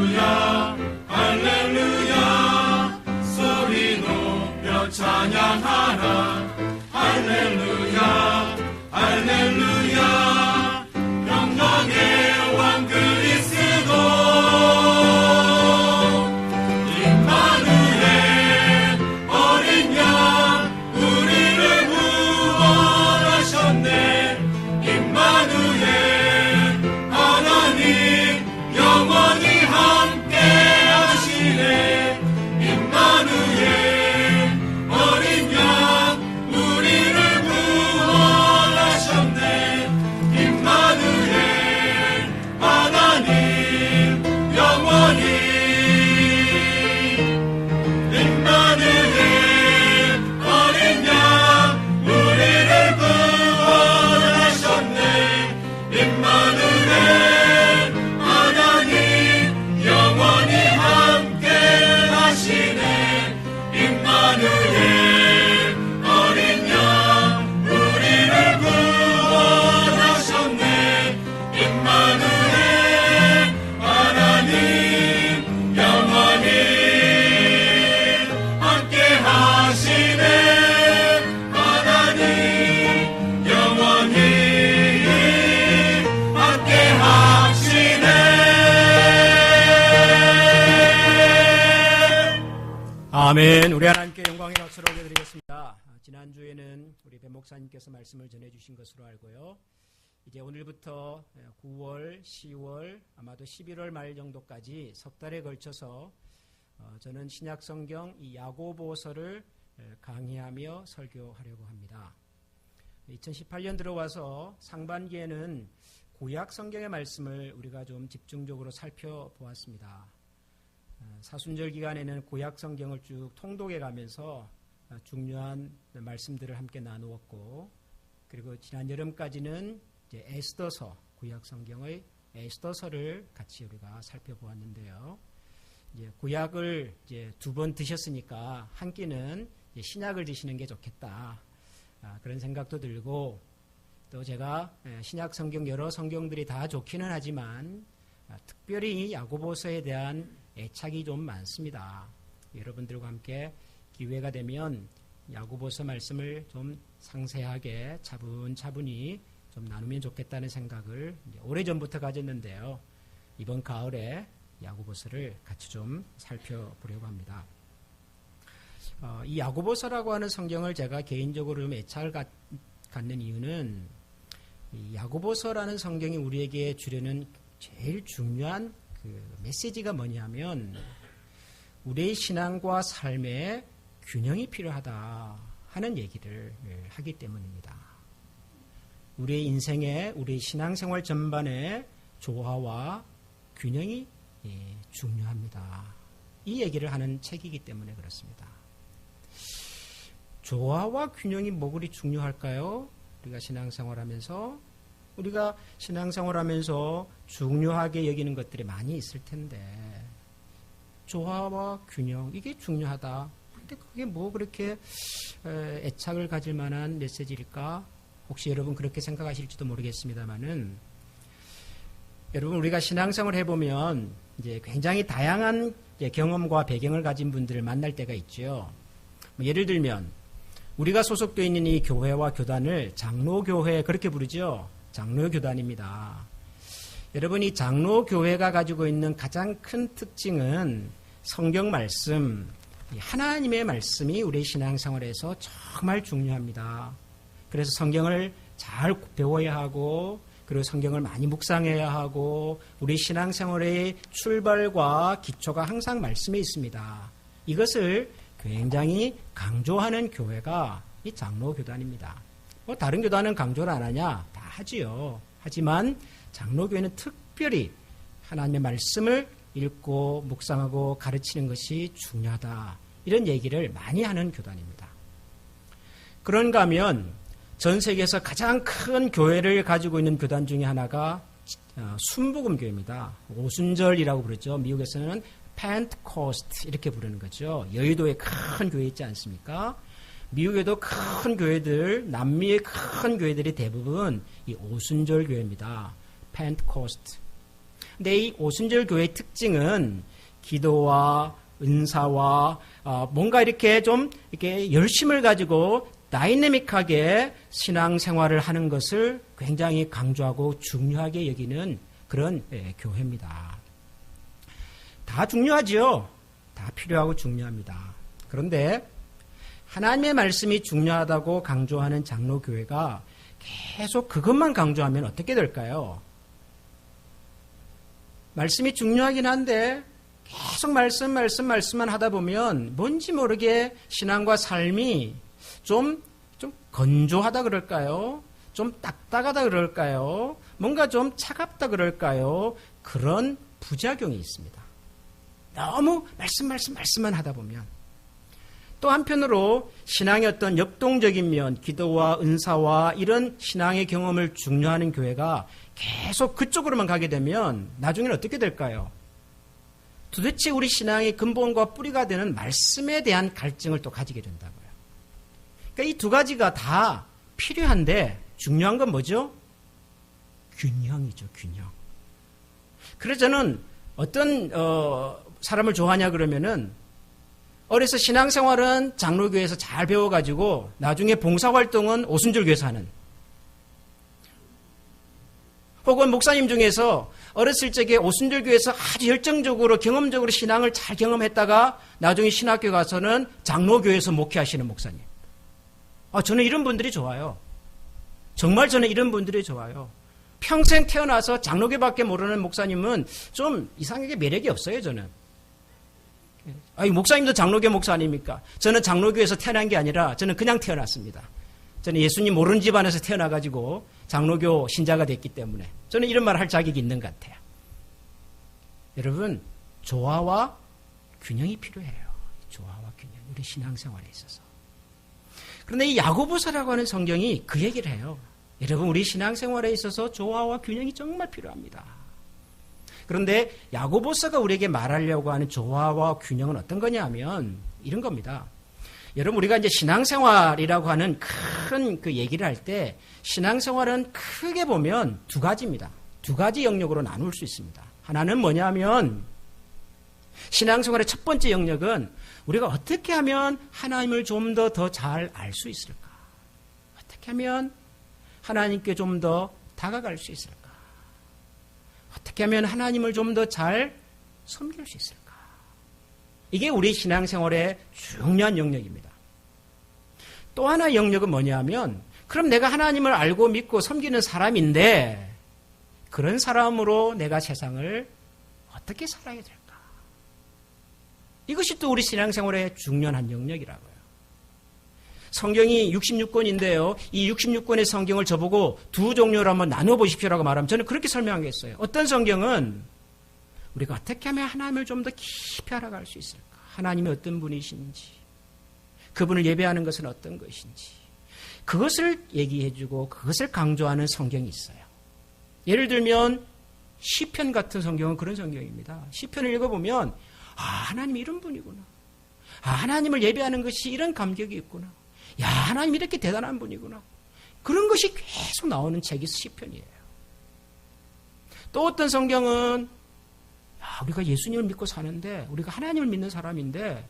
할렐루야 할렐루야 소리 높여 찬양하라 할렐루야 할렐루야 영광의 왕 그리스도 임마누엘 어린 양 우리를 구원하셨네 임마누엘 하나님 영원히 함께 하시네 임마누엘 어린 양 우리를 구원하셨네 임마누엘 하나님 영원히 임마누엘 어린 양 우리를 구원하셨네 임마누엘 하나님 영원히 함께 하시네 임마누엘 어린 양 우리를 구원하셨네 임마누엘 하나님 영원히 함께 하시네 하나님 영원히 함께 하시네. 아멘. 우리 하나님께 영광의 박수를 올려드리겠습니다. 지난주에는 우리 배 목사님께서 말씀을 전해주신 것으로 알고요. 이제 오늘부터 9월, 10월, 아마도 11월 말 정도까지 석 달에 걸쳐서 저는 신약성경 이 야고보서를 강의하며 설교하려고 합니다. 2018년 들어와서 상반기에는 구약 성경의 말씀을 우리가 좀 집중적으로 살펴보았습니다. 사순절 기간에는 구약 성경을 쭉 통독해 가면서 중요한 말씀들을 함께 나누었고, 그리고 지난 여름까지는 이제 에스더서, 구약 성경의 에스더서를 같이 우리가 살펴보았는데요. 이제 구약을 이제 2번 드셨으니까 한 끼는 이제 신약을 드시는 게 좋겠다. 그런 생각도 들고, 또 제가 신약 성경 여러 성경들이 다 좋기는 하지만 특별히 야고보서에 대한 애착이 좀 많습니다. 여러분들과 함께 기회가 되면 야고보서 말씀을 좀 상세하게 차분차분히 좀 나누면 좋겠다는 생각을 오래전부터 가졌는데요. 이번 가을에 야고보서를 같이 좀 살펴보려고 합니다. 이 야고보서라고 하는 성경을 제가 개인적으로 좀 애착을 갖는 이유는 이 야고보서라는 성경이 우리에게 주려는 제일 중요한 그 메시지가 뭐냐면 우리의 신앙과 삶에 균형이 필요하다 하는 얘기를 하기 때문입니다. 우리의 인생에 우리의 신앙생활 전반에 조화와 균형이 중요합니다. 이 얘기를 하는 책이기 때문에 그렇습니다. 조화와 균형이 뭐 그리 중요할까요? 우리가 신앙생활하면서 중요하게 여기는 것들이 많이 있을 텐데 조화와 균형 이게 중요하다. 근데 그게 뭐 그렇게 애착을 가질 만한 메시지일까? 혹시 여러분 그렇게 생각하실지도 모르겠습니다만은 여러분 우리가 신앙생활을 해보면 이제 굉장히 다양한 경험과 배경을 가진 분들을 만날 때가 있죠. 예를 들면 우리가 소속되어 있는 이 교회와 교단을 장로교회 그렇게 부르죠. 장로교단입니다. 여러분 이 장로교회가 가지고 있는 가장 큰 특징은 성경 말씀, 하나님의 말씀이 우리 신앙생활에서 정말 중요합니다. 그래서 성경을 잘 배워야 하고 그리고 성경을 많이 묵상해야 하고 우리 신앙생활의 출발과 기초가 항상 말씀에 있습니다. 이것을 굉장히 강조하는 교회가 이 장로교단입니다. 뭐 다른 교단은 강조를 안 하냐? 다 하지요. 하지만 장로교회는 특별히 하나님의 말씀을 읽고 묵상하고 가르치는 것이 중요하다. 이런 얘기를 많이 하는 교단입니다. 그런가 하면 전 세계에서 가장 큰 교회를 가지고 있는 교단 중에 하나가 순복음교회입니다. 오순절이라고 부르죠. 미국에서는 펜트코스트 이렇게 부르는 거죠. 여의도에 큰 교회 있지 않습니까? 미국에도 큰 교회들, 남미의 큰 교회들이 대부분 이 오순절 교회입니다. 펜트코스트. 근데 이 오순절 교회의 특징은 기도와 은사와 뭔가 이렇게 좀 이렇게 열심을 가지고 다이내믹하게 신앙생활을 하는 것을 굉장히 강조하고 중요하게 여기는 그런 교회입니다. 다 중요하죠. 다 필요하고 중요합니다. 그런데 하나님의 말씀이 중요하다고 강조하는 장로교회가 계속 그것만 강조하면 어떻게 될까요? 말씀이 중요하긴 한데 계속 말씀만 하다 보면 뭔지 모르게 신앙과 삶이 좀 건조하다 그럴까요? 좀 딱딱하다 그럴까요? 뭔가 좀 차갑다 그럴까요? 그런 부작용이 있습니다. 너무 말씀만 하다 보면. 또 한편으로 신앙의 어떤 역동적인 면, 기도와 은사와 이런 신앙의 경험을 중요하는 교회가 계속 그쪽으로만 가게 되면 나중에는 어떻게 될까요? 도대체 우리 신앙의 근본과 뿌리가 되는 말씀에 대한 갈증을 또 가지게 된다고요. 그러니까 이 두 가지가 다 필요한데 중요한 건 뭐죠? 균형이죠, 균형. 그래서 저는 어떤 사람을 좋아하냐 그러면은 어려서 신앙생활은 장로교회에서 잘 배워가지고 나중에 봉사활동은 오순절교회에서 하는, 혹은 목사님 중에서 어렸을 적에 오순절교회에서 아주 열정적으로 경험적으로 신앙을 잘 경험했다가 나중에 신학교 가서는 장로교회에서 목회하시는 목사님. 저는 이런 분들이 좋아요. 정말 저는 이런 분들이 좋아요. 평생 태어나서 장로교밖에 모르는 목사님은 좀 이상하게 매력이 없어요, 저는. 목사님도 장로교 목사 아닙니까? 저는 장로교에서 태어난 게 아니라 저는 그냥 태어났습니다. 저는 예수님 모르는 집안에서 태어나가지고 장로교 신자가 됐기 때문에 저는 이런 말을 할 자격이 있는 것 같아요. 여러분, 조화와 균형이 필요해요. 조화와 균형, 우리 신앙생활에 있어서. 그런데 이 야고보서라고 하는 성경이 그 얘기를 해요. 여러분, 우리 신앙생활에 있어서 조화와 균형이 정말 필요합니다. 그런데 야고보서가 우리에게 말하려고 하는 조화와 균형은 어떤 거냐면 이런 겁니다. 여러분, 우리가 이제 신앙생활이라고 하는 큰 그 얘기를 할 때 신앙생활은 크게 보면 두 가지입니다. 두 가지 영역으로 나눌 수 있습니다. 하나는 뭐냐면 신앙생활의 첫 번째 영역은 우리가 어떻게 하면 하나님을 좀 더 잘 알 수 있을까? 어떻게 하면 하나님께 좀 더 다가갈 수 있을까? 어떻게 하면 하나님을 좀 더 잘 섬길 수 있을까? 이게 우리 신앙생활의 중요한 영역입니다. 또 하나의 영역은 뭐냐면 그럼 내가 하나님을 알고 믿고 섬기는 사람인데 그런 사람으로 내가 세상을 어떻게 살아야 될까? 이것이 또 우리 신앙생활의 중요한 한 영역이라고요. 성경이 66권인데요. 이 66권의 성경을 저보고 두 종류로 한번 나눠보십시오라고 말하면 저는 그렇게 설명하겠어요. 어떤 성경은 우리가 어떻게 하면 하나님을 좀 더 깊이 알아갈 수 있을까? 하나님이 어떤 분이신지, 그분을 예배하는 것은 어떤 것인지, 그것을 얘기해주고 그것을 강조하는 성경이 있어요. 예를 들면 시편 같은 성경은 그런 성경입니다. 시편을 읽어보면 하나님이 이런 분이구나. 하나님을 예배하는 것이 이런 감격이 있구나. 하나님 이렇게 대단한 분이구나. 그런 것이 계속 나오는 책이 시편이에요. 또 어떤 성경은 우리가 예수님을 믿고 사는데 우리가 하나님을 믿는 사람인데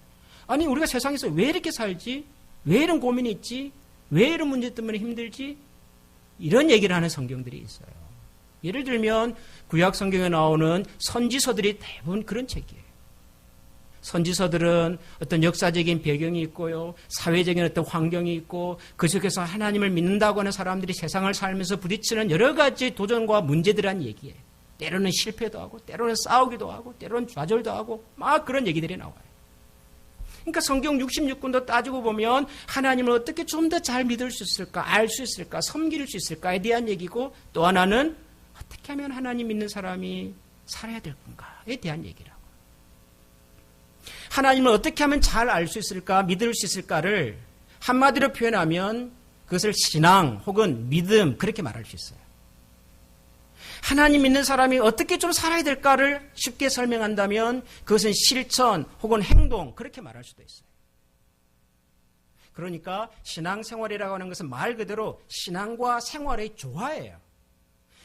아니 우리가 세상에서 왜 이렇게 살지? 왜 이런 고민이 있지? 왜 이런 문제 때문에 힘들지? 이런 얘기를 하는 성경들이 있어요. 예를 들면 구약 성경에 나오는 선지서들이 대부분 그런 책이에요. 선지서들은 어떤 역사적인 배경이 있고요. 사회적인 어떤 환경이 있고 그 속에서 하나님을 믿는다고 하는 사람들이 세상을 살면서 부딪히는 여러 가지 도전과 문제들이란 얘기예요. 때로는 실패도 하고 때로는 싸우기도 하고 때로는 좌절도 하고 막 그런 얘기들이 나와요. 그러니까 성경 66권도 따지고 보면 하나님을 어떻게 좀 더 잘 믿을 수 있을까, 알 수 있을까, 섬길 수 있을까에 대한 얘기고 또 하나는 어떻게 하면 하나님 믿는 사람이 살아야 될 건가에 대한 얘기라고. 하나님을 어떻게 하면 잘 알 수 있을까, 믿을 수 있을까를 한마디로 표현하면 그것을 신앙 혹은 믿음 그렇게 말할 수 있어요. 하나님 믿는 사람이 어떻게 좀 살아야 될까를 쉽게 설명한다면 그것은 실천 혹은 행동 그렇게 말할 수도 있어요. 그러니까 신앙생활이라고 하는 것은 말 그대로 신앙과 생활의 조화예요.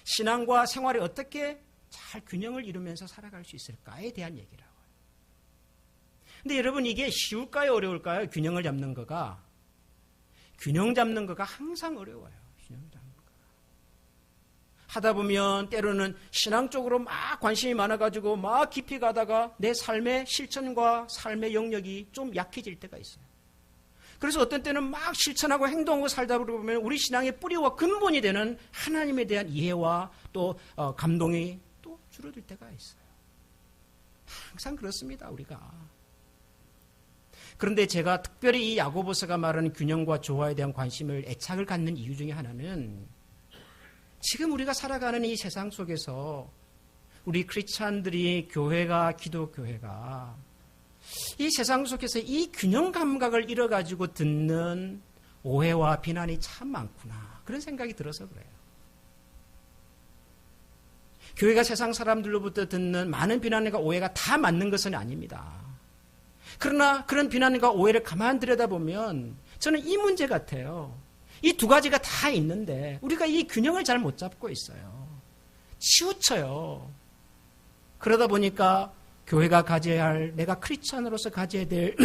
신앙과 생활이 어떻게 잘 균형을 이루면서 살아갈 수 있을까에 대한 얘기라고요. 근데 여러분 이게 쉬울까요? 어려울까요? 균형을 잡는 거가. 균형 잡는 거가 항상 어려워요. 균형 잡는 거가. 하다 보면 때로는 신앙 쪽으로 막 관심이 많아가지고 막 깊이 가다가 내 삶의 실천과 삶의 영역이 좀 약해질 때가 있어요. 그래서 어떤 때는 막 실천하고 행동하고 살다 보면 우리 신앙의 뿌리와 근본이 되는 하나님에 대한 이해와 또 감동이 또 줄어들 때가 있어요. 항상 그렇습니다, 우리가. 그런데 제가 특별히 이 야고보서가 말하는 균형과 조화에 대한 관심을 애착을 갖는 이유 중에 하나는 지금 우리가 살아가는 이 세상 속에서 우리 크리스찬들이 교회가 기독교회가 이 세상 속에서 이 균형 감각을 잃어가지고 듣는 오해와 비난이 참 많구나 그런 생각이 들어서 그래요. 교회가 세상 사람들로부터 듣는 많은 비난과 오해가 다 맞는 것은 아닙니다. 그러나 그런 비난과 오해를 가만 들여다보면 저는 이 문제 같아요. 이 두 가지가 다 있는데 우리가 이 균형을 잘 못 잡고 있어요. 치우쳐요. 그러다 보니까 교회가 가져야 할, 내가 크리스찬으로서 가져야 될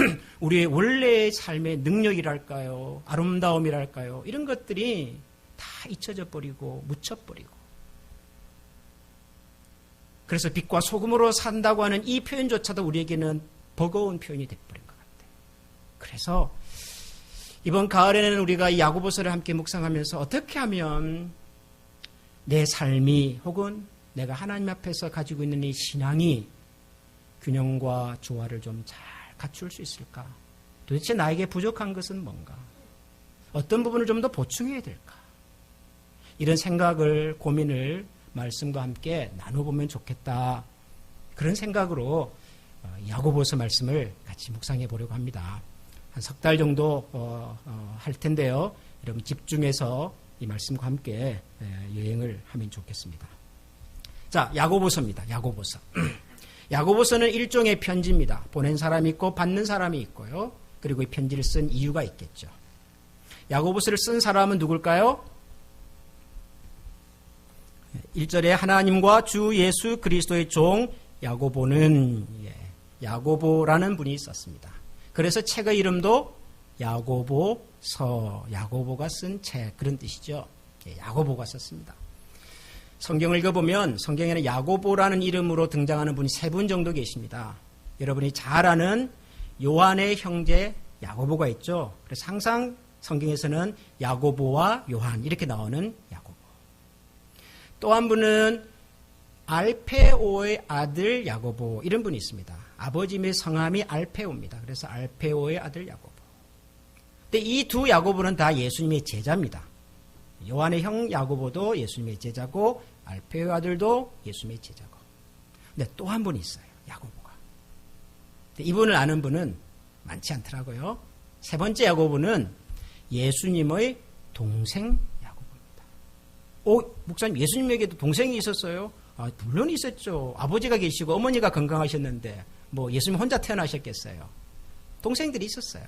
우리의 원래의 삶의 능력이랄까요, 아름다움이랄까요, 이런 것들이 다 잊혀져 버리고 묻혀버리고, 그래서 빛과 소금으로 산다고 하는 이 표현조차도 우리에게는 버거운 표현이 돼버린 것 같아요. 그래서 이번 가을에는 우리가 이 야고보서를 함께 묵상하면서 어떻게 하면 내 삶이 혹은 내가 하나님 앞에서 가지고 있는 이 신앙이 균형과 조화를 좀 잘 갖출 수 있을까? 도대체 나에게 부족한 것은 뭔가? 어떤 부분을 좀 더 보충해야 될까? 이런 생각을, 고민을 말씀과 함께 나눠보면 좋겠다. 그런 생각으로 야고보서 말씀을 같이 묵상해 보려고 합니다. 한 석 달 정도 할 텐데요. 여러분 집중해서 이 말씀과 함께 여행을 하면 좋겠습니다. 자, 야고보서입니다. 야고보서. 야고보서는 일종의 편지입니다. 보낸 사람이 있고 받는 사람이 있고요. 그리고 이 편지를 쓴 이유가 있겠죠. 야고보서를 쓴 사람은 누굴까요? 1절에 하나님과 주 예수 그리스도의 종 야고보는 야고보라는 분이 썼습니다. 그래서 책의 이름도 야고보서, 야고보가 쓴 책, 그런 뜻이죠. 야고보가 썼습니다. 성경을 읽어보면 성경에는 야고보라는 이름으로 등장하는 분이 3분 정도 계십니다. 여러분이 잘 아는 요한의 형제 야고보가 있죠. 그래서 항상 성경에서는 야고보와 요한 이렇게 나오는 야고보. 또 한 분은 알페오의 아들 야고보, 이런 분이 있습니다. 아버지의 성함이 알페오입니다. 그래서 알페오의 아들 야고보. 근데 이 두 야고보는 다 예수님의 제자입니다. 요한의 형 야고보도 예수님의 제자고 알페오의 아들도 예수님의 제자고. 근데 또 한 분이 있어요. 야고보가. 근데 이분을 아는 분은 많지 않더라고요. 세 번째 야고보는 예수님의 동생 야고보입니다. 목사님, 예수님에게도 동생이 있었어요? 물론 있었죠. 아버지가 계시고 어머니가 건강하셨는데 뭐 예수님 혼자 태어나셨겠어요. 동생들이 있었어요.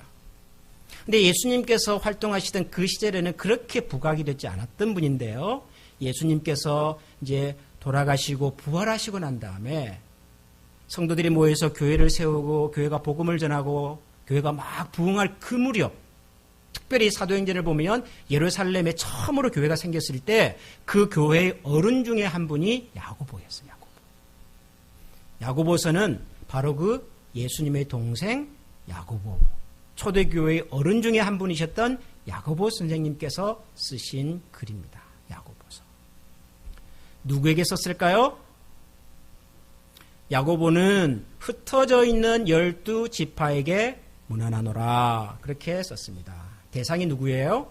근데 예수님께서 활동하시던 그 시절에는 그렇게 부각이 되지 않았던 분인데요. 예수님께서 이제 돌아가시고 부활하시고 난 다음에 성도들이 모여서 교회를 세우고 교회가 복음을 전하고 교회가 막 부흥할 그 무렵, 특별히 사도행전을 보면 예루살렘에 처음으로 교회가 생겼을 때 그 교회의 어른 중에 한 분이 야고보였어요. 야고보서는 바로 그 예수님의 동생 야고보, 초대교회의 어른 중에 한 분이셨던 야고보 선생님께서 쓰신 글입니다. 야고보서. 누구에게 썼을까요? 야고보는 흩어져 있는 12지파에게 문안하노라, 그렇게 썼습니다. 대상이 누구예요?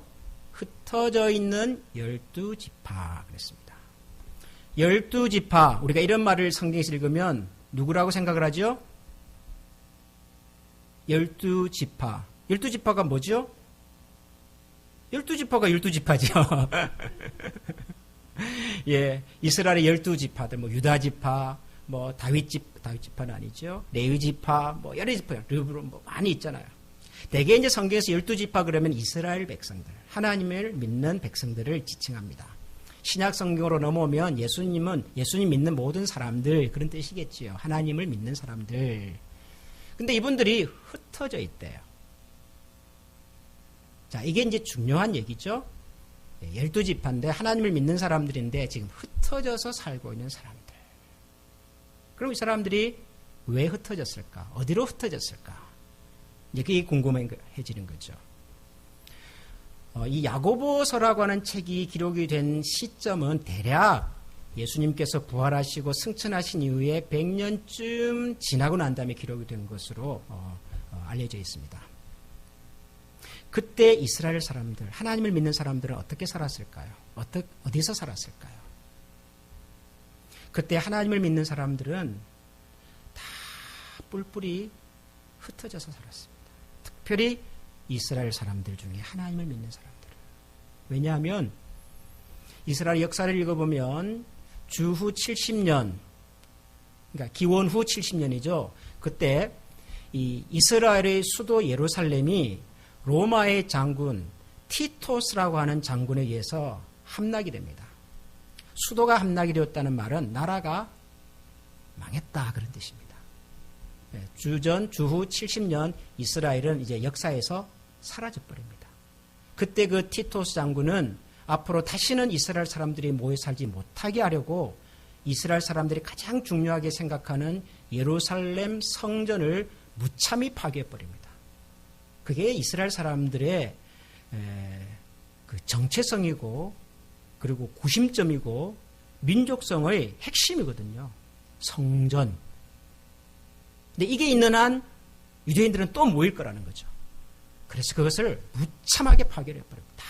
흩어져 있는 12지파 그랬습니다. 12지파, 우리가 이런 말을 성경에서 읽으면 누구라고 생각을 하죠? 12지파. 12지파가 뭐죠? 12지파가 12지파죠. 예, 이스라엘의 12지파들, 뭐 유다지파, 뭐 다윗지파는 아니죠. 레위지파, 뭐 여러 지파, 르브론 뭐 많이 있잖아요. 대개 이제 성경에서 12지파 그러면 이스라엘 백성들, 하나님을 믿는 백성들을 지칭합니다. 신약 성경으로 넘어오면 예수님 믿는 모든 사람들 그런 뜻이겠지요. 하나님을 믿는 사람들. 근데 이분들이 흩어져 있대요. 자, 이게 이제 중요한 얘기죠. 12지파인데 하나님을 믿는 사람들인데 지금 흩어져서 살고 있는 사람들. 그럼 이 사람들이 왜 흩어졌을까? 어디로 흩어졌을까? 이제 그게 궁금해지는 거죠. 이 야고보서라고 하는 책이 기록이 된 시점은 대략 예수님께서 부활하시고 승천하신 이후에 100년쯤 지나고 난 다음에 기록이 된 것으로 알려져 있습니다. 그때 이스라엘 사람들, 하나님을 믿는 사람들은 어떻게 살았을까요? 어디서 살았을까요? 그때 하나님을 믿는 사람들은 다 뿔뿔이 흩어져서 살았습니다. 특별히 이스라엘 사람들 중에 하나님을 믿는 사람들. 왜냐하면 이스라엘 역사를 읽어보면 주후 70년, 그러니까 기원 후 70년이죠. 그때 이 이스라엘의 수도 예루살렘이 로마의 장군 티토스라고 하는 장군에 의해서 함락이 됩니다. 수도가 함락이 되었다는 말은 나라가 망했다 그런 뜻입니다. 주후 70년 이스라엘은 이제 역사에서 사라져 버립니다. 그때 그 티토스 장군은 앞으로 다시는 이스라엘 사람들이 모여 살지 못하게 하려고 이스라엘 사람들이 가장 중요하게 생각하는 예루살렘 성전을 무참히 파괴해 버립니다. 그게 이스라엘 사람들의 그 정체성이고 그리고 구심점이고 민족성의 핵심이거든요. 성전. 근데 이게 있는 한 유대인들은 또 모일 거라는 거죠. 그래서 그것을 무참하게 파괴해버립니다. 다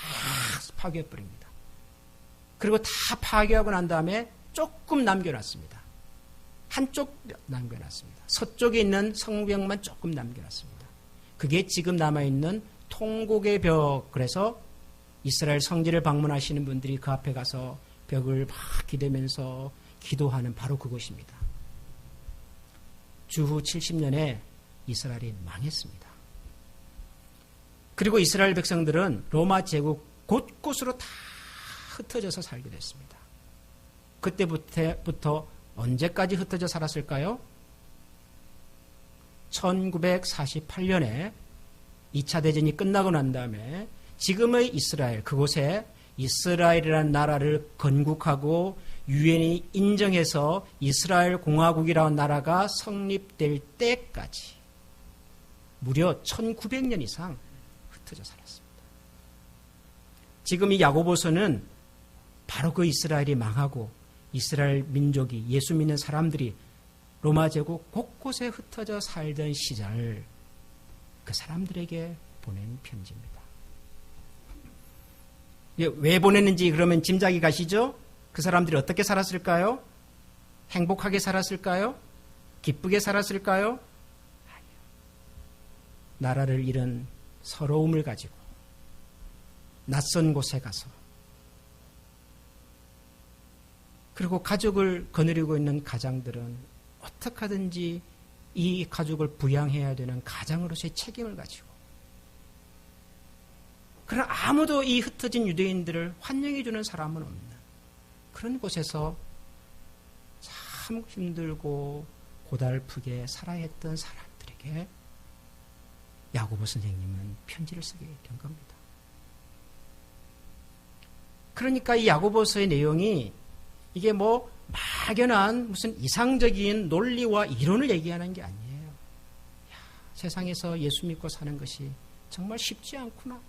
파괴해버립니다. 그리고 다 파괴하고 난 다음에 조금 남겨놨습니다. 한쪽 남겨놨습니다. 서쪽에 있는 성벽만 조금 남겨놨습니다. 그게 지금 남아있는 통곡의 벽. 그래서 이스라엘 성지를 방문하시는 분들이 그 앞에 가서 벽을 막 기대면서 기도하는 바로 그것입니다. 주후 70년에 이스라엘이 망했습니다. 그리고 이스라엘 백성들은 로마 제국 곳곳으로 다 흩어져서 살게 됐습니다. 그때부터 언제까지 흩어져 살았을까요? 1948년에 2차 대전이 끝나고 난 다음에 지금의 이스라엘, 그곳에 이스라엘이라는 나라를 건국하고 유엔이 인정해서 이스라엘 공화국이라는 나라가 성립될 때까지 무려 1900년 이상 흩어져 살았습니다. 지금 이 야고보서는 바로 그 이스라엘이 망하고 이스라엘 민족이 예수 믿는 사람들이 로마 제국 곳곳에 흩어져 살던 시절 그 사람들에게 보낸 편지입니다. 왜 보냈는지 그러면 짐작이 가시죠? 그 사람들이 어떻게 살았을까요? 행복하게 살았을까요? 기쁘게 살았을까요? 아니요. 나라를 잃은 서러움을 가지고 낯선 곳에 가서 그리고 가족을 거느리고 있는 가장들은 어떻게 하든지 이 가족을 부양해야 되는 가장으로서의 책임을 가지고 그러나 아무도 이 흩어진 유대인들을 환영해 주는 사람은 없는 그런 곳에서 참 힘들고 고달프게 살아야 했던 사람들에게 야고보 선생님은 편지를 쓰게 된 겁니다. 그러니까 이 야고보서의 내용이 이게 뭐 막연한 무슨 이상적인 논리와 이론을 얘기하는 게 아니에요. 야, 세상에서 예수 믿고 사는 것이 정말 쉽지 않구나.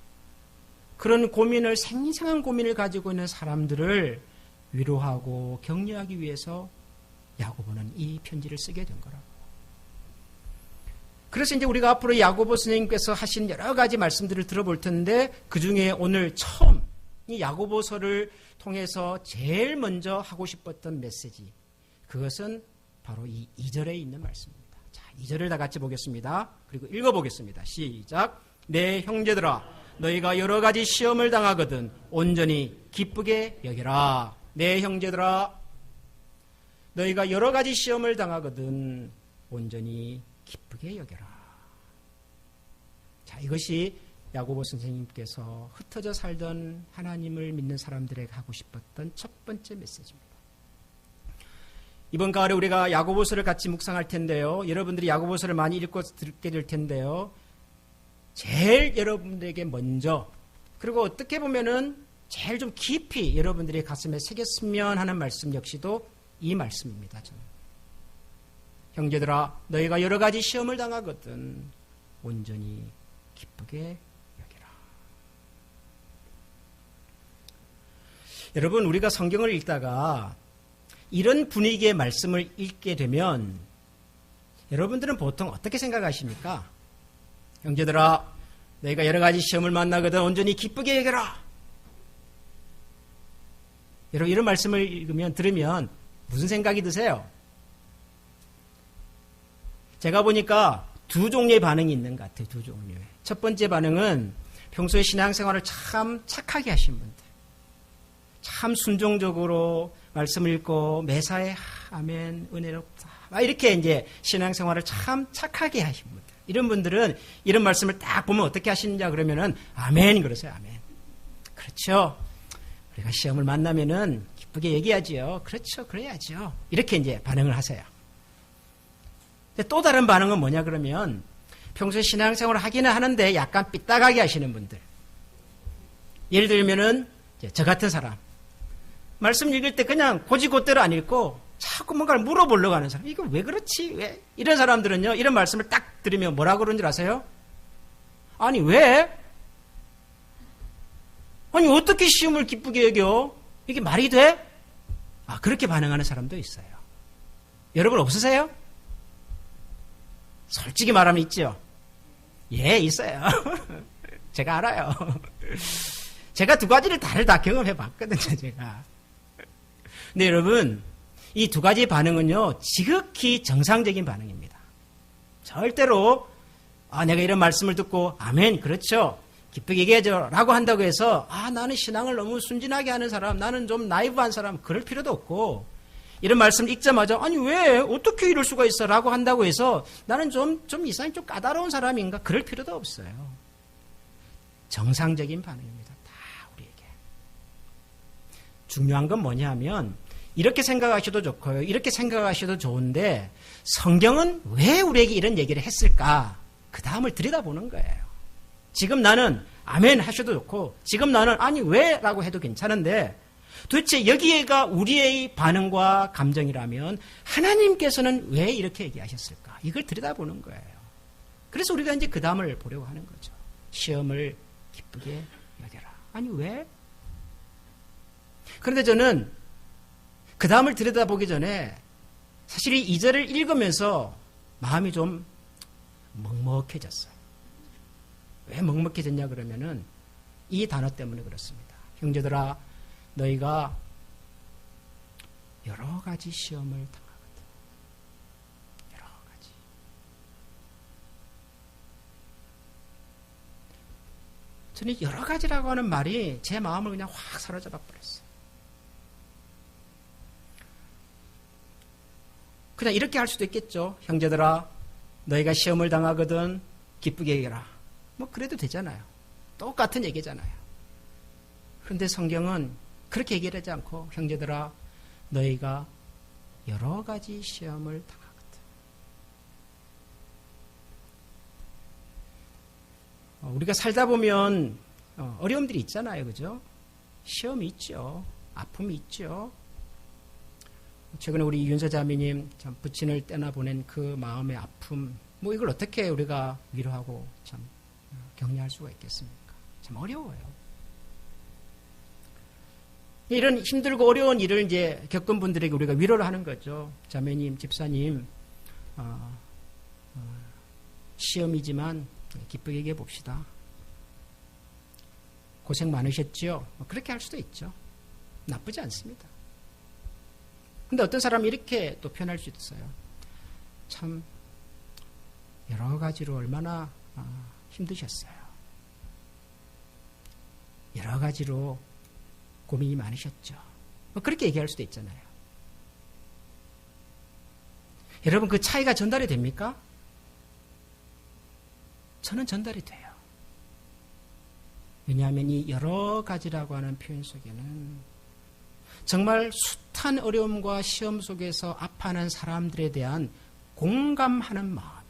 그런 고민을, 생생한 고민을 가지고 있는 사람들을 위로하고 격려하기 위해서 야고보는 이 편지를 쓰게 된 거라고. 그래서 이제 우리가 앞으로 야고보 선생님께서 하신 여러 가지 말씀들을 들어볼 텐데 그 중에 오늘 처음 이 야고보서를 통해서 제일 먼저 하고 싶었던 메시지, 그것은 바로 이 2절에 있는 말씀입니다. 자, 2절을 다 같이 보겠습니다. 그리고 읽어보겠습니다. 시작. 내 형제들아, 너희가 여러 가지 시험을 당하거든 온전히 기쁘게 여겨라. 내 형제들아, 너희가 여러 가지 시험을 당하거든 온전히 기쁘게 여겨라. 자, 이것이 야고보 선생님께서 흩어져 살던 하나님을 믿는 사람들에게 하고 싶었던 첫 번째 메시지입니다. 이번 가을에 우리가 야고보서를 같이 묵상할 텐데요. 여러분들이 야고보서를 많이 읽고 듣게 될 텐데요. 제일 여러분들에게 먼저, 그리고 어떻게 보면은 제일 좀 깊이 여러분들의 가슴에 새겼으면 하는 말씀 역시도 이 말씀입니다. 저는. 형제들아, 너희가 여러 가지 시험을 당하거든 온전히 기쁘게 여기라. 여러분, 우리가 성경을 읽다가 이런 분위기의 말씀을 읽게 되면 여러분들은 보통 어떻게 생각하십니까? 형제들아, 너희가 여러 가지 시험을 만나거든 온전히 기쁘게 여겨라. 여러분, 이런 말씀을 들으면 무슨 생각이 드세요? 제가 보니까 두 종류의 반응이 있는 것 같아요. 두 종류의. 첫 번째 반응은 평소에 신앙생활을 참 착하게 하신 분들, 참 순종적으로 말씀을 읽고 매사에 아멘 은혜롭다 막 이렇게 이제 신앙생활을 참 착하게 하신 분들, 이런 분들은 이런 말씀을 딱 보면 어떻게 하시느냐 그러면은 아멘 그러세요. 아멘. 그렇죠. 우리가 시험을 만나면은 기쁘게 얘기하지요. 그렇죠. 그래야죠. 이렇게 이제 반응을 하세요. 근데 또 다른 반응은 뭐냐 그러면 평소에 신앙생활을 하기는 하는데 약간 삐딱하게 하시는 분들. 예를 들면은 저 같은 사람. 말씀 읽을 때 그냥 고지고대로 안 읽고 자꾸 뭔가를 물어보려고 하는 사람. 이거 왜 그렇지? 왜? 이런 사람들은요, 이런 말씀을 딱 들으면 뭐라고 그러는 줄 아세요? 아니, 왜? 아니, 어떻게 시험을 기쁘게 여겨? 이게 말이 돼? 아, 그렇게 반응하는 사람도 있어요. 여러분 없으세요? 솔직히 말하면 있죠? 예, 있어요. 제가 알아요. 제가 두 가지를 다 경험해 봤거든요, 제가. 근데 여러분, 이 두 가지 반응은요, 지극히 정상적인 반응입니다. 절대로, 내가 이런 말씀을 듣고, 아멘, 그렇죠. 기쁘게 얘기해줘. 라고 한다고 해서, 나는 신앙을 너무 순진하게 하는 사람, 나는 좀 나이브한 사람, 그럴 필요도 없고, 이런 말씀을 읽자마자, 아니, 왜? 어떻게 이럴 수가 있어? 라고 한다고 해서, 나는 좀 이상히 좀 까다로운 사람인가? 그럴 필요도 없어요. 정상적인 반응입니다. 다 우리에게. 중요한 건 뭐냐 하면, 이렇게 생각하셔도 좋고요. 이렇게 생각하셔도 좋은데, 성경은 왜 우리에게 이런 얘기를 했을까? 그 다음을 들여다보는 거예요. 지금 나는 아멘 하셔도 좋고, 지금 나는 아니 왜? 라고 해도 괜찮은데, 도대체 여기에가 우리의 반응과 감정이라면 하나님께서는 왜 이렇게 얘기하셨을까? 이걸 들여다보는 거예요. 그래서 우리가 이제 그 다음을 보려고 하는 거죠. 시험을 기쁘게 여겨라. 아니 왜? 그런데 저는 그 다음을 들여다보기 전에 사실 이 2절을 읽으면서 마음이 좀 먹먹해졌어요. 왜 먹먹해졌냐 그러면은 이 단어 때문에 그렇습니다. 형제들아, 너희가 여러 가지 시험을 당하거든. 여러 가지. 저는 여러 가지라고 하는 말이 제 마음을 그냥 확 사로잡아 버렸어요. 그냥 이렇게 할 수도 있겠죠. 형제들아, 너희가 시험을 당하거든 기쁘게 여겨라. 뭐 그래도 되잖아요. 똑같은 얘기잖아요. 그런데 성경은 그렇게 얘기를 하지 않고, 형제들아, 너희가 여러 가지 시험을 당하거든. 우리가 살다 보면 어려움들이 있잖아요. 그죠? 시험이 있죠. 아픔이 있죠. 최근에 우리 윤서 자매님 참 부친을 떼나보낸 그 마음의 아픔, 뭐 이걸 어떻게 우리가 위로하고 참 격려할 수가 있겠습니까? 참 어려워요. 이런 힘들고 어려운 일을 이제 겪은 분들에게 우리가 위로를 하는 거죠. 자매님, 집사님, 시험이지만 기쁘게 얘기해 봅시다. 고생 많으셨죠? 그렇게 할 수도 있죠. 나쁘지 않습니다. 근데 어떤 사람이 이렇게 또 표현할 수 있어요. 참 여러 가지로 얼마나 힘드셨어요. 여러 가지로 고민이 많으셨죠. 뭐 그렇게 얘기할 수도 있잖아요. 여러분, 그 차이가 전달이 됩니까? 저는 전달이 돼요. 왜냐하면 이 여러 가지라고 하는 표현 속에는 정말 숱한 어려움과 시험 속에서 아파하는 사람들에 대한 공감하는 마음이.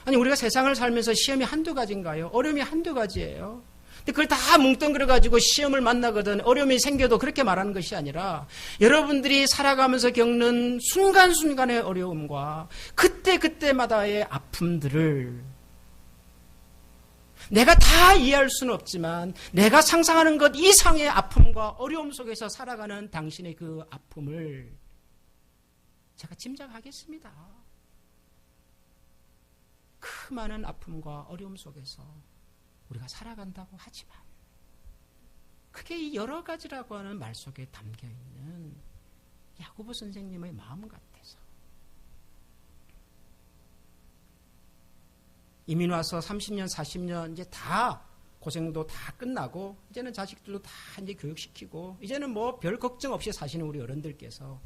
아니, 우리가 세상을 살면서 시험이 한두 가지인가요? 어려움이 한두 가지예요. 근데 그걸 다 뭉뚱그려가지고 시험을 만나거든 어려움이 생겨도 그렇게 말하는 것이 아니라 여러분들이 살아가면서 겪는 순간순간의 어려움과 그때그때마다의 아픔들을 내가 다 이해할 수는 없지만 내가 상상하는 것 이상의 아픔과 어려움 속에서 살아가는 당신의 그 아픔을 제가 짐작하겠습니다. 그 많은 아픔과 어려움 속에서 우리가 살아간다고 하지만 그게 이 여러 가지라고 하는 말 속에 담겨있는 야고보 선생님의 마음 같아서 이민 와서 30년 40년 이제 다 고생도 다 끝나고 이제는 자식들도 다 이제 교육시키고 이제는 뭐 별 걱정 없이 사시는 우리 어른들께서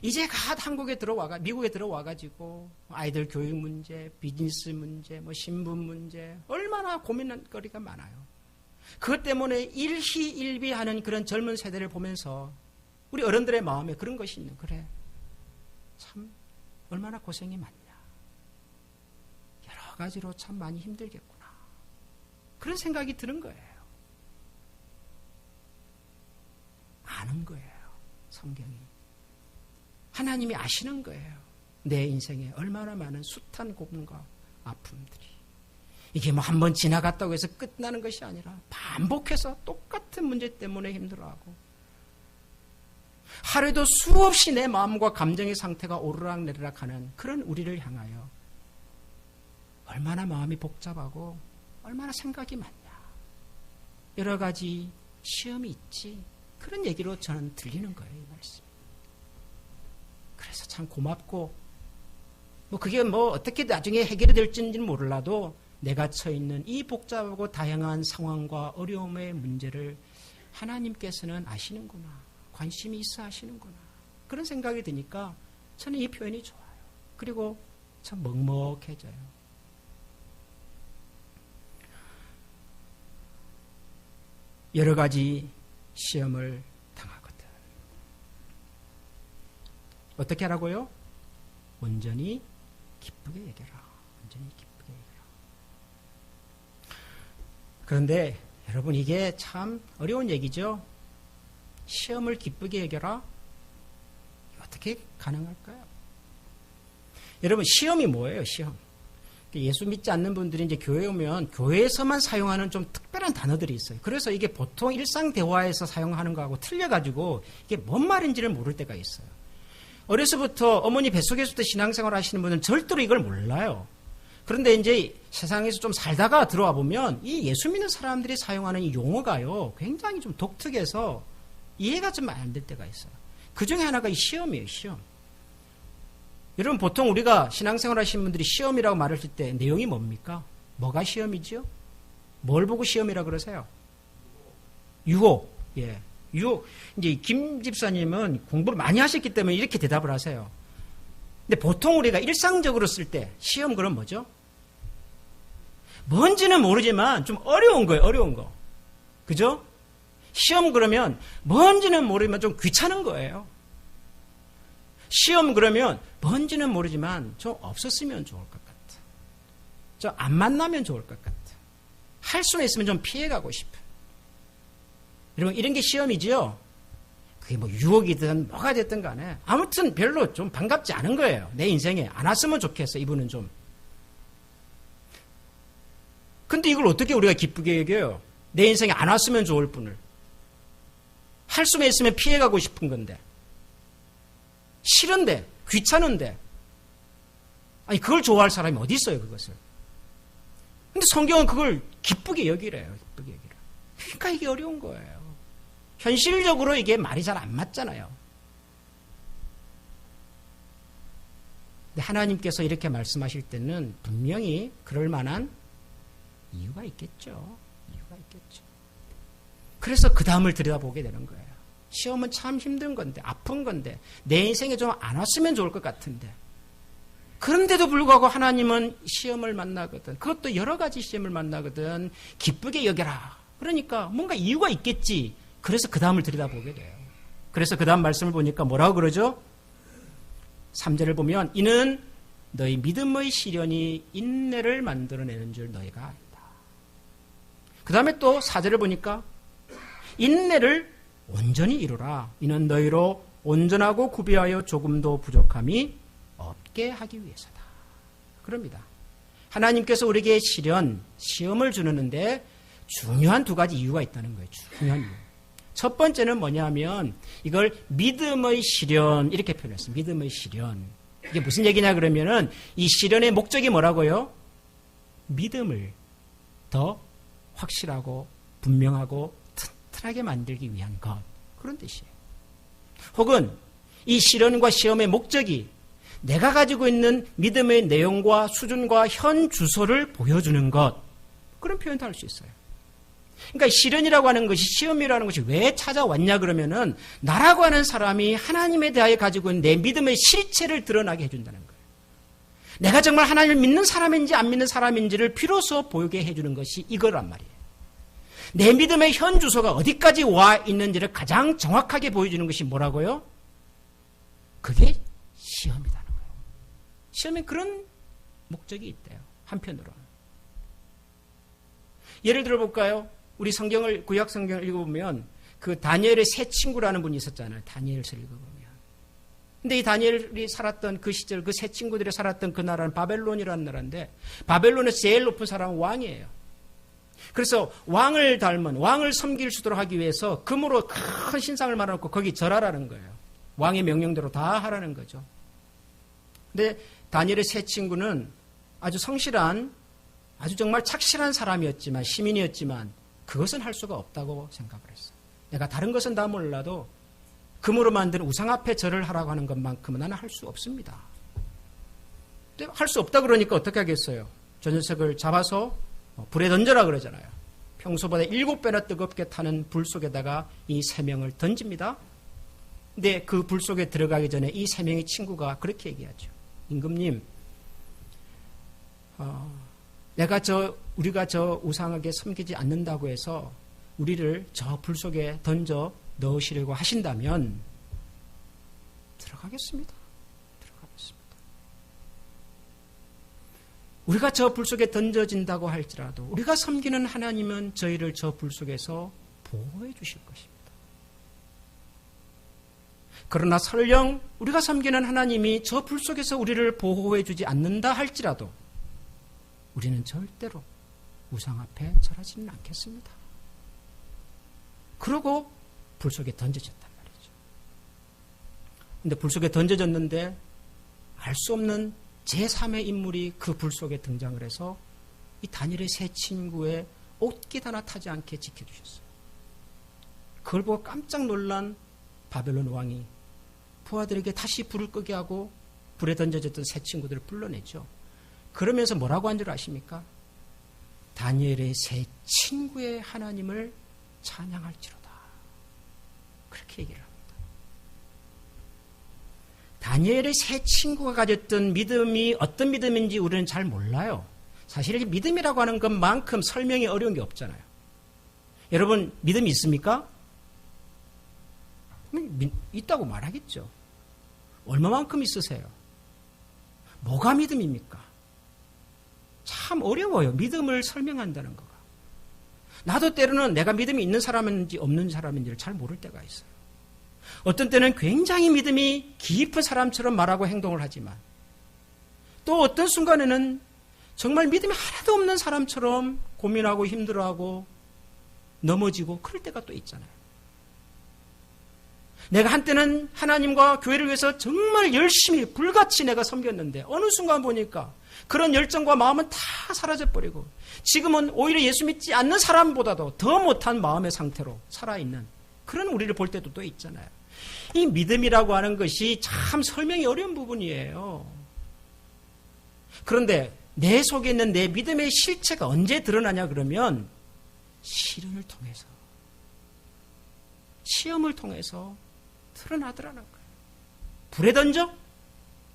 이제 갓 미국에 들어와가지고 아이들 교육 문제, 비즈니스 문제, 뭐 신분 문제 얼마나 고민거리가 많아요. 그것 때문에 일희일비하는 그런 젊은 세대를 보면서 우리 어른들의 마음에 그런 것이 있는 그래 참 얼마나 고생이 많냐. 여러 가지로 참 많이 힘들겠구나. 그런 생각이 드는 거예요. 아는 거예요. 성경이. 하나님이 아시는 거예요. 내 인생에 얼마나 많은 숱한 고민과 아픔들이. 이게 뭐 한 번 지나갔다고 해서 끝나는 것이 아니라 반복해서 똑같은 문제 때문에 힘들어하고 하루에도 수없이 내 마음과 감정의 상태가 오르락내리락 하는 그런 우리를 향하여 얼마나 마음이 복잡하고 얼마나 생각이 많냐. 여러 가지 시험이 있지. 그런 얘기로 저는 들리는 거예요. 이 말씀. 그래서 참 고맙고 뭐 그게 뭐 어떻게 나중에 해결이 될지는 몰라도 내가 처해있는 이 복잡하고 다양한 상황과 어려움의 문제를 하나님께서는 아시는구나. 관심이 있어 하시는구나. 그런 생각이 드니까 저는 이 표현이 좋아요. 그리고 참 먹먹해져요. 여러 가지 시험을 당하거든. 어떻게 하라고요? 온전히 기쁘게 여겨라. 온전히 기쁘게 여겨라. 그런데 여러분 이게 참 어려운 얘기죠. 시험을 기쁘게 여겨라. 어떻게 가능할까요? 여러분 시험이 뭐예요? 시험. 예수 믿지 않는 분들이 이제 교회에 오면 교회에서만 사용하는 좀 특별한 단어들이 있어요. 그래서 이게 보통 일상 대화에서 사용하는 거하고 틀려가지고 이게 뭔 말인지를 모를 때가 있어요. 어려서부터 어머니 뱃속에서부터 신앙생활 하시는 분은 절대로 이걸 몰라요. 그런데 이제 세상에서 좀 살다가 들어와 보면 이 예수 믿는 사람들이 사용하는 이 용어가요 굉장히 좀 독특해서 이해가 좀 안 될 때가 있어요. 그 중에 하나가 이 시험이에요. 시험. 여러분 보통 우리가 신앙생활 하시는 분들이 시험이라고 말하실 때 내용이 뭡니까? 뭐가 시험이죠? 뭘 보고 시험이라고 그러세요? 유혹. 예. 유혹. 이제 김 집사님은 공부를 많이 하셨기 때문에 이렇게 대답을 하세요. 근데 보통 우리가 일상적으로 쓸 때 시험 그럼 뭐죠? 뭔지는 모르지만 좀 어려운 거예요. 어려운 거. 그죠? 시험 그러면 뭔지는 모르지만 좀 귀찮은 거예요. 시험 그러면 뭔지는 모르지만 좀 없었으면 좋을 것 같아. 좀 안 만나면 좋을 것 같아. 할 수는 있으면 좀 피해가고 싶어. 여러분 이런 게 시험이지요. 그게 뭐 유혹이든 뭐가 됐든 간에 아무튼 별로 좀 반갑지 않은 거예요. 내 인생에 안 왔으면 좋겠어. 이분은 좀. 근데 이걸 어떻게 우리가 기쁘게 여겨요? 내 인생에 안 왔으면 좋을 분을. 할 수만 있으면 피해가고 싶은 건데. 싫은데, 귀찮은데. 아니, 그걸 좋아할 사람이 어디 있어요, 그것을. 근데 성경은 그걸 기쁘게 여기래요, 기쁘게 여기래. 그러니까 이게 어려운 거예요. 현실적으로 이게 말이 잘 안 맞잖아요. 근데 하나님께서 이렇게 말씀하실 때는 분명히 그럴 만한 이유가 있겠죠. 이유가 있겠죠. 그래서 그 다음을 들여다보게 되는 거예요. 시험은 참 힘든 건데, 아픈 건데, 내 인생에 좀 안 왔으면 좋을 것 같은데. 그런데도 불구하고 하나님은 시험을 만나거든. 그것도 여러 가지 시험을 만나거든. 기쁘게 여겨라. 그러니까 뭔가 이유가 있겠지. 그래서 그 다음을 들여다보게 돼요. 그래서 그 다음 말씀을 보니까 뭐라고 그러죠? 3절을 보면 이는 너희 믿음의 시련이 인내를 만들어내는 줄 너희가 안다. 그 다음에 또 4절을 보니까 인내를 온전히 이루라. 이는 너희로 온전하고 구비하여 조금도 부족함이 없게 하기 위해서다. 그럽니다. 하나님께서 우리에게 시험을 주는데 중요한 두 가지 이유가 있다는 거예요. 중요한 이유. 첫 번째는 뭐냐면 이걸 믿음의 시련 이렇게 표현했어요. 믿음의 시련. 이게 무슨 얘기냐 그러면은 이 시련의 목적이 뭐라고요? 믿음을 더 확실하고 분명하고 튼튼하게 만들기 위한 것. 그런 뜻이에요. 혹은 이 시련과 시험의 목적이 내가 가지고 있는 믿음의 내용과 수준과 현 주소를 보여주는 것. 그런 표현도 할 수 있어요. 그러니까 시련이라고 하는 것이 시험이라는 것이 왜 찾아왔냐 그러면은 나라고 하는 사람이 하나님에 대하여 가지고 있는 내 믿음의 실체를 드러나게 해준다는 거예요. 내가 정말 하나님을 믿는 사람인지 안 믿는 사람인지를 비로소 보이게 해주는 것이 이거란 말이에요. 내 믿음의 현 주소가 어디까지 와 있는지를 가장 정확하게 보여주는 것이 뭐라고요? 그게 시험이라는 거예요. 시험에 그런 목적이 있대요. 한편으로는. 예를 들어 볼까요? 우리 성경을 구약 성경을 읽어보면 그 다니엘의 세 친구라는 분이 있었잖아요. 다니엘서 읽어보면. 근데 이 다니엘이 살았던 그 시절 그 세 친구들이 살았던 그 나라는 바벨론이라는 나라인데 바벨론에서 제일 높은 사람은 왕이에요. 그래서 왕을 닮은 왕을 섬길 수 있도록 하기 위해서 금으로 큰 신상을 만들어놓고 거기 절하라는 거예요. 왕의 명령대로 다 하라는 거죠. 근데 다니엘의 세 친구는 아주 성실한 아주 정말 착실한 사람이었지만 시민이었지만 그것은 할 수가 없다고 생각을 했어요. 내가 다른 것은 다 몰라도 금으로 만든 우상 앞에 절을 하라고 하는 것만큼은 나는 할 수 없습니다. 근데 할 수 없다 그러니까 어떻게 하겠어요? 저 녀석을 잡아서 불에 던져라 그러잖아요. 평소보다 7배나 뜨겁게 타는 불 속에다가 이 3명을 던집니다. 근데 그 불 속에 들어가기 전에 이 3명의 친구가 그렇게 얘기하죠. 임금님, 우리가 저 우상에게 섬기지 않는다고 해서 우리를 저 불 속에 던져 넣으시려고 하신다면 들어가겠습니다. 우리가 저 불 속에 던져진다고 할지라도 우리가 섬기는 하나님은 저희를 저 불 속에서 보호해 주실 것입니다. 그러나 설령 우리가 섬기는 하나님이 저 불 속에서 우리를 보호해 주지 않는다 할지라도 우리는 절대로 우상 앞에 절하지는 않겠습니다. 그러고 불 속에 던져졌단 말이죠. 근데 불 속에 던져졌는데 알 수 없는 제3의 인물이 그 불 속에 등장을 해서 이 다니엘의 세 친구의 옷깃 하나 타지 않게 지켜주셨어요. 그걸 보고 깜짝 놀란 바벨론 왕이 부하들에게 다시 불을 끄게 하고 불에 던져졌던 세 친구들을 불러내죠. 그러면서 뭐라고 한 줄 아십니까? 다니엘의 세 친구의 하나님을 찬양할지로다. 그렇게 얘기를 합니다. 다니엘의 세 친구가 가졌던 믿음이 어떤 믿음인지 우리는 잘 몰라요. 사실 믿음이라고 하는 것만큼 설명이 어려운 게 없잖아요. 여러분 믿음이 있습니까? 있다고 말하겠죠. 얼마만큼 있으세요? 뭐가 믿음입니까? 참 어려워요. 믿음을 설명한다는 거가. 나도 때로는 내가 믿음이 있는 사람인지 없는 사람인지를 잘 모를 때가 있어요. 어떤 때는 굉장히 믿음이 깊은 사람처럼 말하고 행동을 하지만 또 어떤 순간에는 정말 믿음이 하나도 없는 사람처럼 고민하고 힘들어하고 넘어지고 그럴 때가 또 있잖아요. 내가 한때는 하나님과 교회를 위해서 정말 열심히 불같이 내가 섬겼는데 어느 순간 보니까 그런 열정과 마음은 다 사라져버리고 지금은 오히려 예수 믿지 않는 사람보다도 더 못한 마음의 상태로 살아있는 그런 우리를 볼 때도 또 있잖아요. 이 믿음이라고 하는 것이 참 설명이 어려운 부분이에요. 그런데 내 속에 있는 내 믿음의 실체가 언제 드러나냐 그러면 시련을 통해서 시험을 통해서 드러나더라는 거예요. 불에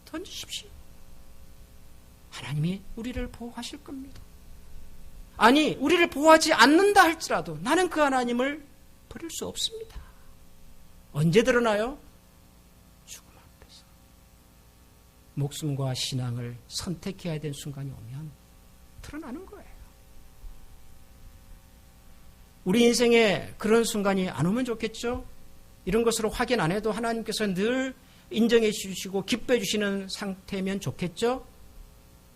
던지십시오. 하나님이 우리를 보호하실 겁니다. 아니, 우리를 보호하지 않는다 할지라도 나는 그 하나님을 버릴 수 없습니다. 언제 드러나요? 죽음 앞에서. 목숨과 신앙을 선택해야 되는 순간이 오면 드러나는 거예요. 우리 인생에 그런 순간이 안 오면 좋겠죠? 이런 것으로 확인 안 해도 하나님께서 늘 인정해 주시고 기뻐해 주시는 상태면 좋겠죠?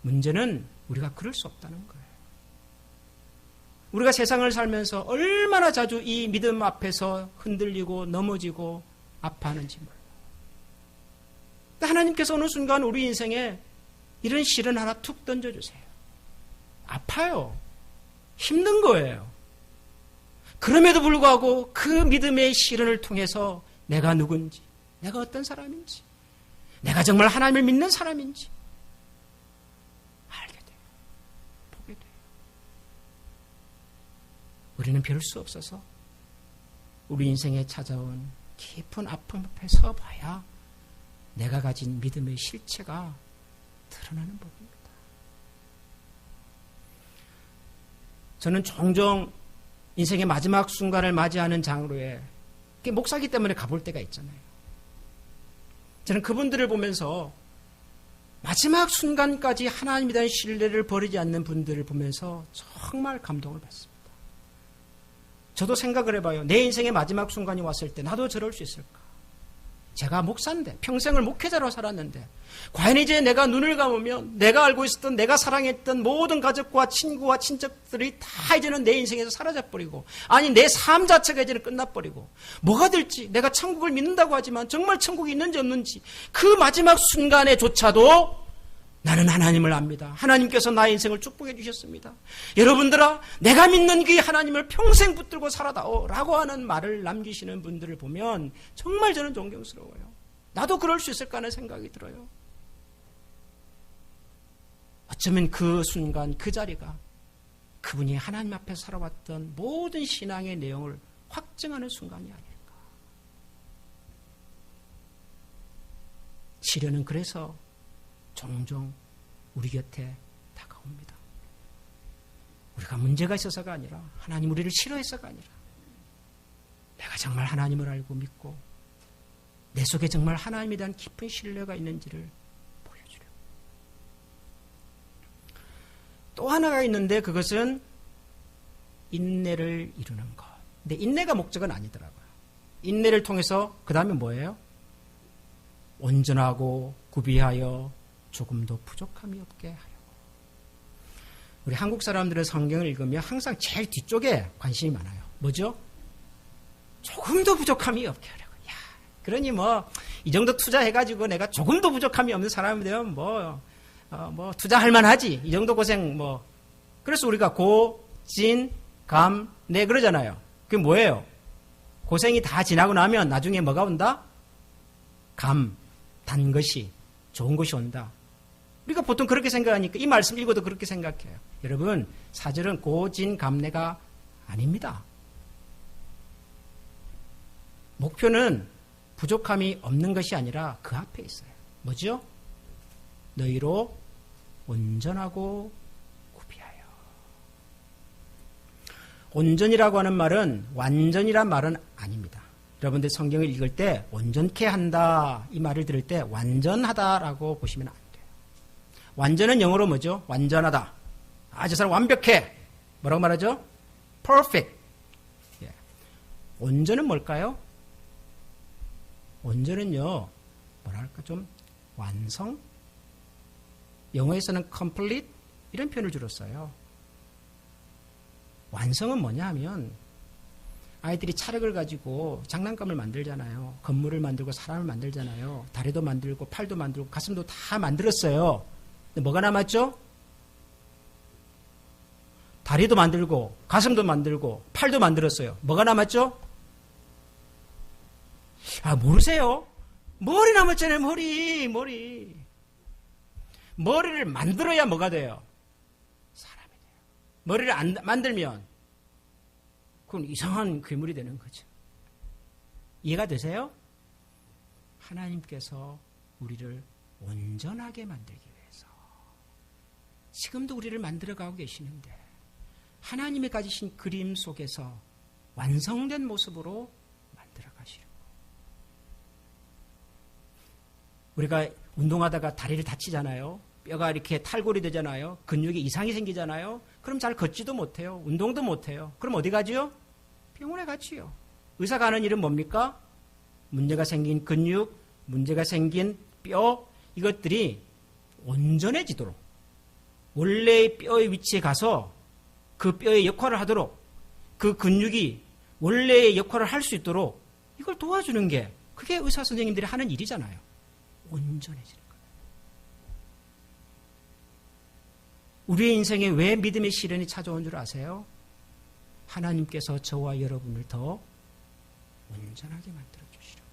문제는 우리가 그럴 수 없다는 거예요. 우리가 세상을 살면서 얼마나 자주 이 믿음 앞에서 흔들리고 넘어지고 아파하는지 몰라요. 하나님께서 어느 순간 우리 인생에 이런 시련 하나 툭 던져주세요. 아파요. 힘든 거예요. 그럼에도 불구하고 그 믿음의 시련을 통해서 내가 누군지, 내가 어떤 사람인지, 내가 정말 하나님을 믿는 사람인지 알게 돼요. 보게 돼요. 우리는 별 수 없어서 우리 인생에 찾아온 깊은 아픔 앞에 서봐야 내가 가진 믿음의 실체가 드러나는 법입니다. 저는 종종 인생의 마지막 순간을 맞이하는 장로에 목사기 때문에 가볼 때가 있잖아요. 저는 그분들을 보면서 마지막 순간까지 하나님에 대한 신뢰를 버리지 않는 분들을 보면서 정말 감동을 받습니다. 저도 생각을 해봐요. 내 인생의 마지막 순간이 왔을 때 나도 저럴 수 있을까? 제가 목사인데 평생을 목회자로 살았는데 과연 이제 내가 눈을 감으면 내가 알고 있었던 내가 사랑했던 모든 가족과 친구와 친척들이 다 이제는 내 인생에서 사라져버리고 아니 내 삶 자체가 이제는 끝나버리고 뭐가 될지 내가 천국을 믿는다고 하지만 정말 천국이 있는지 없는지 그 마지막 순간에조차도 나는 하나님을 압니다. 하나님께서 나의 인생을 축복해 주셨습니다. 여러분들아 내가 믿는 그 하나님을 평생 붙들고 살아다오 라고 하는 말을 남기시는 분들을 보면 정말 저는 존경스러워요. 나도 그럴 수 있을까 하는 생각이 들어요. 어쩌면 그 순간 그 자리가 그분이 하나님 앞에서 살아왔던 모든 신앙의 내용을 확증하는 순간이 아닐까. 시련은 그래서 종종 우리 곁에 다가옵니다. 우리가 문제가 있어서가 아니라 하나님 우리를 싫어해서가 아니라 내가 정말 하나님을 알고 믿고 내 속에 정말 하나님에 대한 깊은 신뢰가 있는지를 보여주려고. 또 하나가 있는데 그것은 인내를 이루는 것. 근데 인내가 목적은 아니더라고요. 인내를 통해서 그 다음에 뭐예요? 온전하고 구비하여 조금도 부족함이 없게 하려고. 우리 한국 사람들은 성경을 읽으면 항상 제일 뒤쪽에 관심이 많아요. 뭐죠? 조금도 부족함이 없게 하려고. 야, 그러니 뭐 이 정도 투자해가지고 내가 조금도 부족함이 없는 사람이 되면 뭐 투자할 만하지. 이 정도 고생 뭐. 그래서 우리가 고, 진, 감, 내 그러잖아요. 그게 뭐예요? 고생이 다 지나고 나면 나중에 뭐가 온다? 감, 단 것이, 좋은 것이 온다. 우리가 보통 그렇게 생각하니까 이 말씀 읽어도 그렇게 생각해요. 여러분, 사절은 고진감래가 아닙니다. 목표는 부족함이 없는 것이 아니라 그 앞에 있어요. 뭐죠? 너희로 온전하고 구비하여. 온전이라고 하는 말은 완전이란 말은 아닙니다. 여러분들 성경을 읽을 때 온전케 한다 이 말을 들을 때 완전하다라고 보시면 안 돼요. 완전은 영어로 뭐죠? 완전하다. 아, 저 사람 완벽해. 뭐라고 말하죠? perfect. 예. 온전은 뭘까요? 온전은요, 뭐랄까 좀 완성? 영어에서는 complete 이런 표현을 주로 써요. 완성은 뭐냐 하면 아이들이 차력을 가지고 장난감을 만들잖아요. 건물을 만들고 사람을 만들잖아요. 다리도 만들고 팔도 만들고 가슴도 다 만들었어요. 근데 뭐가 남았죠? 다리도 만들고 가슴도 만들고 팔도 만들었어요. 뭐가 남았죠? 아, 모르세요? 머리 남았잖아요. 머리를 만들어야 뭐가 돼요? 사람이 돼요. 머리를 안 만들면 그건 이상한 괴물이 되는 거죠. 이해가 되세요? 하나님께서 우리를 온전하게 만들기 위해서 지금도 우리를 만들어가고 계시는데 하나님이 가지신 그림 속에서 완성된 모습으로 만들어 가시려고. 우리가 운동하다가 다리를 다치잖아요. 뼈가 이렇게 탈골이 되잖아요. 근육에 이상이 생기잖아요. 그럼 잘 걷지도 못해요. 운동도 못해요. 그럼 어디 가지요? 병원에 가지요. 의사가 하는 일은 뭡니까? 문제가 생긴 근육, 문제가 생긴 뼈, 이것들이 온전해지도록 원래의 뼈의 위치에 가서 그 뼈의 역할을 하도록, 그 근육이 원래의 역할을 할 수 있도록 이걸 도와주는 게 그게 의사 선생님들이 하는 일이잖아요. 온전해지는 거예요. 우리의 인생에 왜 믿음의 시련이 찾아온 줄 아세요? 하나님께서 저와 여러분을 더 온전하게 만들어주시려고.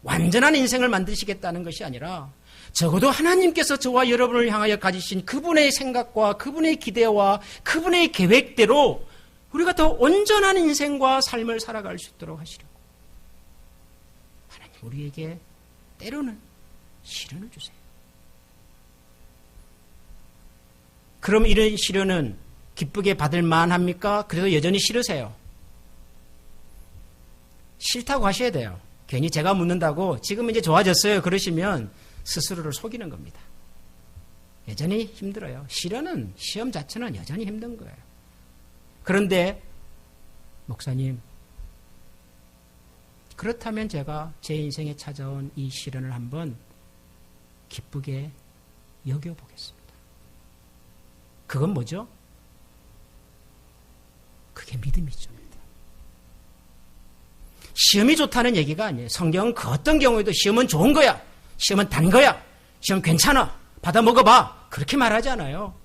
완전한 인생을 만드시겠다는 것이 아니라 적어도 하나님께서 저와 여러분을 향하여 가지신 그분의 생각과 그분의 기대와 그분의 계획대로 우리가 더 온전한 인생과 삶을 살아갈 수 있도록 하시려고. 하나님 우리에게 때로는 시련을 주세요. 그럼 이런 시련은 기쁘게 받을 만합니까? 그래도 여전히 싫으세요? 싫다고 하셔야 돼요. 괜히 제가 묻는다고 지금 이제 좋아졌어요 그러시면 스스로를 속이는 겁니다. 여전히 힘들어요. 시련은, 시험 자체는 여전히 힘든 거예요. 그런데 목사님, 그렇다면 제가 제 인생에 찾아온 이 시련을 한번 기쁘게 여겨보겠습니다. 그건 뭐죠? 그게 믿음이죠. 시험이 좋다는 얘기가 아니에요. 성경은 그 어떤 경우에도 시험은 좋은 거야. 시험은 단 거야. 시험 괜찮아. 받아 먹어봐. 그렇게 말하지 않아요.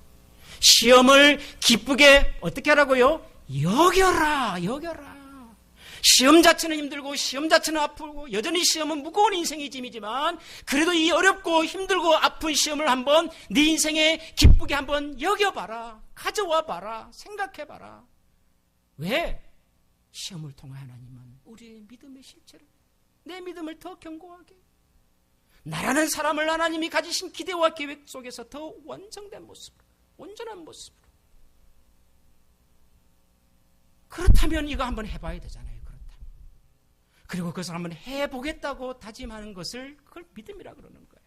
시험을 기쁘게 어떻게 하라고요? 여겨라. 여겨라. 시험 자체는 힘들고 시험 자체는 아프고 여전히 시험은 무거운 인생의 짐이지만 그래도 이 어렵고 힘들고 아픈 시험을 한번 네 인생에 기쁘게 한번 여겨봐라. 가져와 봐라. 생각해봐라. 왜? 시험을 통해 하나님은 우리의 믿음의 실체를, 내 믿음을 더 견고하게, 나라는 사람을 하나님이 가지신 기대와 계획 속에서 더 완성된 모습으로, 온전한 모습으로. 그렇다면 이거 한번 해봐야 되잖아요. 그렇다면. 그리고 그것을 한번 해보겠다고 다짐하는 것을 그걸 믿음이라 그러는 거예요.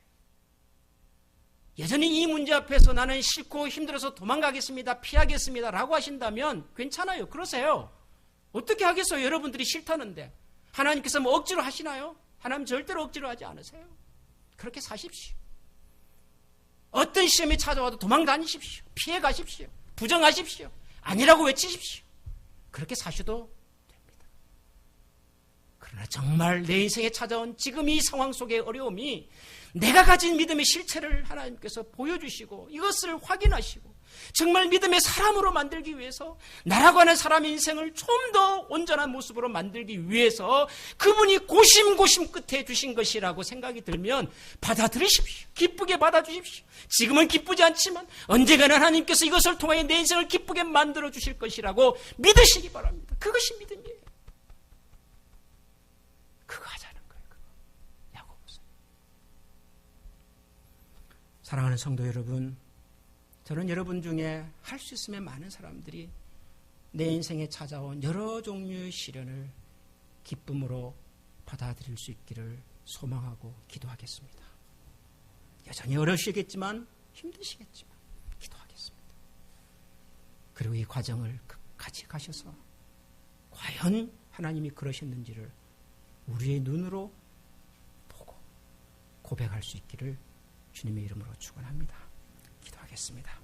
여전히 이 문제 앞에서 나는 싫고 힘들어서 도망가겠습니다, 피하겠습니다 라고 하신다면 괜찮아요. 그러세요. 어떻게 하겠어요? 여러분들이 싫다는데. 하나님께서 뭐 억지로 하시나요? 하나님 절대로 억지로 하지 않으세요. 그렇게 사십시오. 어떤 시험이 찾아와도 도망다니십시오. 피해 가십시오. 부정하십시오. 아니라고 외치십시오. 그렇게 사셔도 됩니다. 그러나 정말 내 인생에 찾아온 지금 이 상황 속의 어려움이 내가 가진 믿음의 실체를 하나님께서 보여주시고 이것을 확인하시고 정말 믿음의 사람으로 만들기 위해서 나라고 하는 사람의 인생을 좀 더 온전한 모습으로 만들기 위해서 그분이 고심고심 끝에 주신 것이라고 생각이 들면 받아들이십시오. 기쁘게 받아주십시오. 지금은 기쁘지 않지만 언젠가는 하나님께서 이것을 통하여 내 인생을 기쁘게 만들어 주실 것이라고 믿으시기 바랍니다. 그것이 믿음이에요. 그거 하자는 거예요. 그거. 야고보서. 사랑하는 성도 여러분, 저는 여러분 중에 할 수 있으면 많은 사람들이 내 인생에 찾아온 여러 종류의 시련을 기쁨으로 받아들일 수 있기를 소망하고 기도하겠습니다. 여전히 어려우시겠지만 힘드시겠지만 기도하겠습니다. 그리고 이 과정을 끝까지 가셔서 과연 하나님이 그러셨는지를 우리의 눈으로 보고 고백할 수 있기를 주님의 이름으로 축원합니다. 기도하겠습니다.